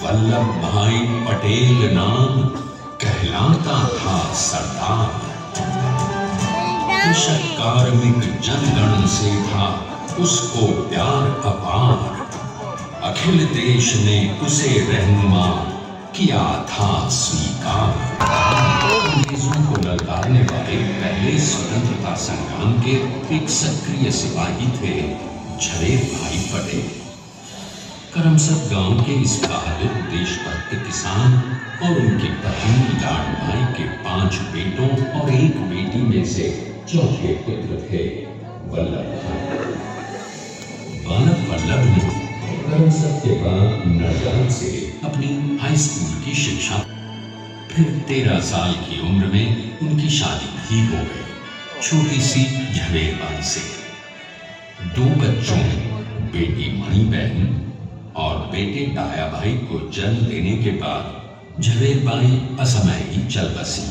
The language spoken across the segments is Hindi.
वल्लभ भाई पटेल नाम कहलाता था सरदार। कृषक कार्मिक जनगण से था उसको प्यार अपार। अखिल देश ने उसे रहनुमा किया था स्वीकार। अंग्रेजों को ललकारने वाले पहले स्वतंत्रता संग्राम के एक सक्रिय सिपाही थे झवेर भाई पटेल। करमसद गांव के इस बहादुर देशभक्त किसान और उनकी पत्नी लाडभाई के 5 बेटों और 1 बेटी में से चौथे पुत्र थे वल्लभ भाई। बालक वल्लभ ने करमसद के बाद नरगांव से अपनी हाई स्कूल की शिक्षा, फिर 13 साल की उम्र में उनकी शादी भी हो गई छोटी सी झवेर बाई से। 2 बच्चों, बेटी मणि बहन और बेटे डाया भाई को जन्म देने के बाद झवेर बाई असमय ही चल बसी।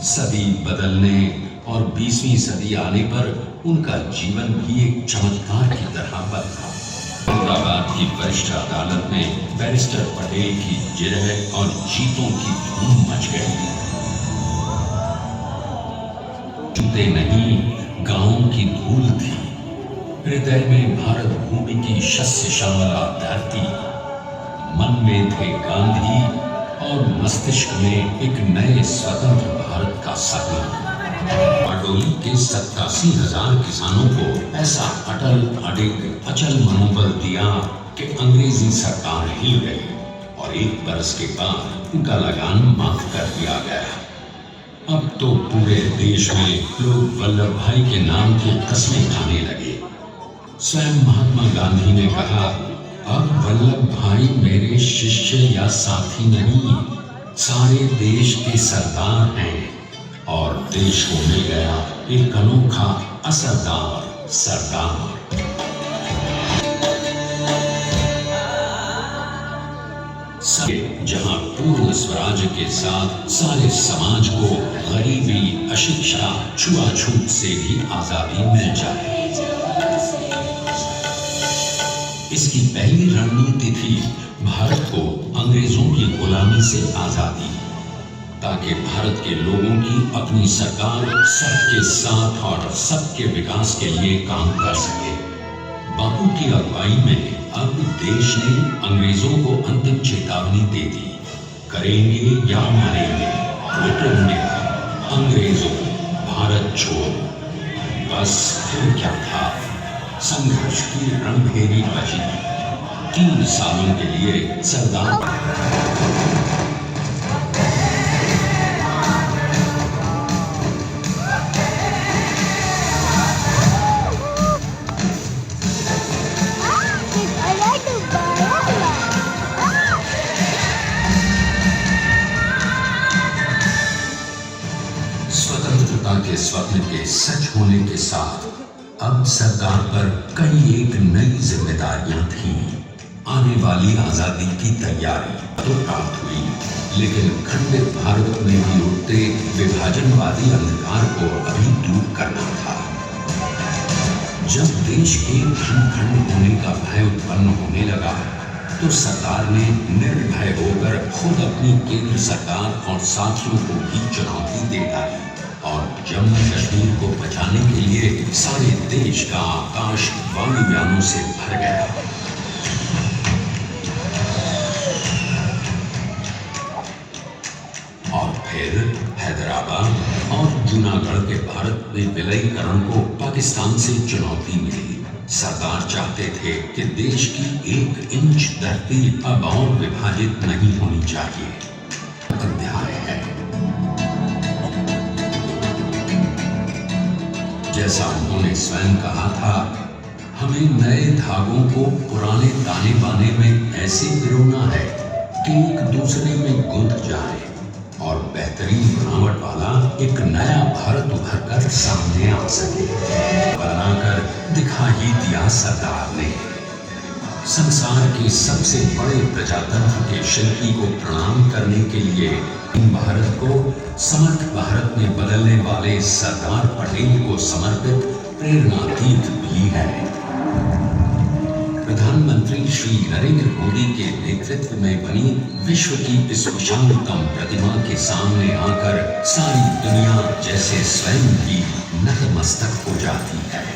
सदी बदलने और 20वीं सदी आने पर उनका जीवन भी एक चमत्कार की तरह बदला। औरंगाबाद की वरिष्ठ अदालत में बैरिस्टर पटेल की जिरह और जीतों की धूम मच गई। जूते नहीं, गांवों की धूल थी। हृदय में भारत भूमि की शस्य श्यामला धरती। मन में थे गांधी और मस्तिष्क में एक नए स्वतंत्र भारत का सपना। बारडोली के 87,000 किसानों को ऐसा अटल अडिग अचल मनोबल दिया कि अंग्रेजी सरकार हिल गई और 1 बरस के बाद उनका लगान माफ कर दिया गया। अब तो पूरे देश में लोग वल्लभ भाई के नाम की कस्में खाने लगे। स्वयं महात्मा गांधी ने कहा, अब वल्लभ भाई मेरे शिष्य या साथी नहीं, सारे देश के सरदार हैं। और देश को मिल गया एक अनोखा असरदार सरदार। जहां पूर्ण स्वराज के साथ सारे समाज को गरीबी, अशिक्षा, छुआछूत से भी आजादी मिल जाए। इसकी पहली रणनीति थी भारत को अंग्रेजों की गुलामी से आजादी, ताकि भारत के लोगों की अपनी सरकार सबके साथ और सबके विकास के लिए काम कर सके। बापू की अगुवाई में अब देश ने अंग्रेजों को अंतिम चेतावनी दे दी, करेंगे या मरेंगे, क्विट इंडिया, अंग्रेजों, भारत छोड़ो। बस फिर क्या था, संघर्ष की रणभेरी बजी। 3 सालों के लिए सरदार के स्वप्न के सच होने के साथ अब सरकार पर कई एक नई जिम्मेदारियां थीं। आने वाली आजादी की तैयारी तो प्राप्त हुई, लेकिन खंडित भारत में भी उठते विभाजनवादी अंधकार को अभी दूर करना था। जब देश के खंड खंड होने का भय उत्पन्न होने लगा तो सरकार ने निर्भय होकर खुद अपनी केंद्र सरकार और साथियों को भी चुनौती दे डाली और जम्मू कश्मीर को बचाने के लिए सारे देश का आकाश वायुयानों से भर गया। और फिर हैदराबाद और जूनागढ़ के भारत में विलयीकरण को पाकिस्तान से चुनौती मिली। सरदार चाहते थे कि देश की 1 इंच धरती अब और विभाजित नहीं होनी चाहिए। अध्याय है, जैसा उन्होंने स्वयं कहा था, हमें नए धागों को पुराने ताने बाने में ऐसे पिरोना है कि एक दूसरे में गुंथ जाए और बेहतरीन बनावट वाला एक नया भारत उभर कर सामने आ सके। बनाकर दिखा ही दिया सरदार ने। संसार के सबसे बड़े प्रजातंत्र के शिल्पी को प्रणाम करने के लिए भारत को समर्थ भारत में बदलने वाले सरदार पटेल को समर्पित प्रेरणातीत भी है। प्रधानमंत्री श्री नरेंद्र मोदी के नेतृत्व में बनी विश्व की इस विशालतम प्रतिमा के सामने आकर सारी दुनिया जैसे स्वयं भी नतमस्तक हो जाती है।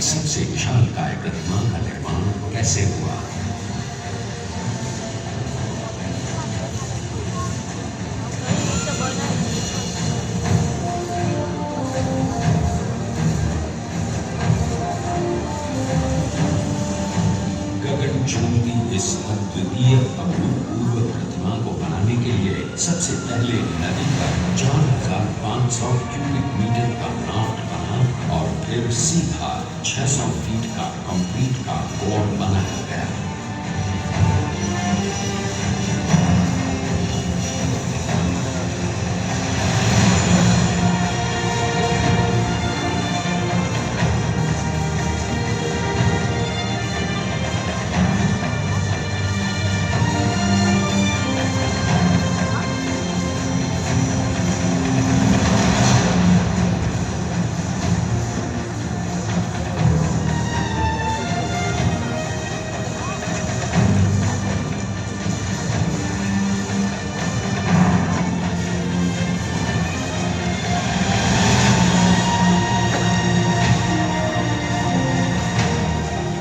सबसे विशालकाय प्रतिमा का निर्माण कैसे हुआ? गगनचुंबी इस अद्वितीय अभूतपूर्व प्रतिमा को बनाने के लिए सबसे पहले नदी पर 4500 क्यूबिक मीटर का नाफ्ट बना और फिर सीधा 600 फीट का कंक्रीट का कोर बनाया गया।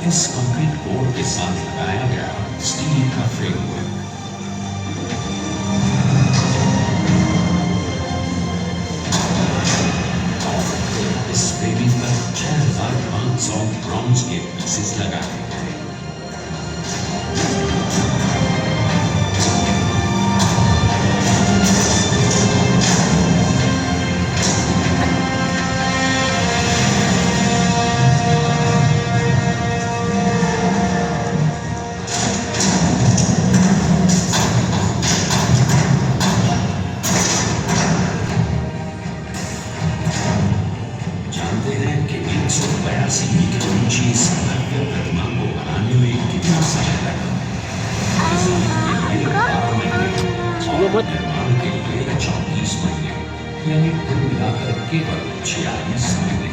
इस कंक्रीट कोर के साथ लगाया गया स्टील का फ्रेमवर्क इस फ्रेमिंग पर 6500 ब्रॉन्ज के पीसेस लगाए गए। जानते हैं कि 182 मीटर ऊंची इस भव्य प्रतिमा को बनाने में कितना समय लगा? डिजाइन के लिए 12 महीने और निर्माण के लिए 34 महीने, यानी कुल मिलाकर केवल 46 महीने।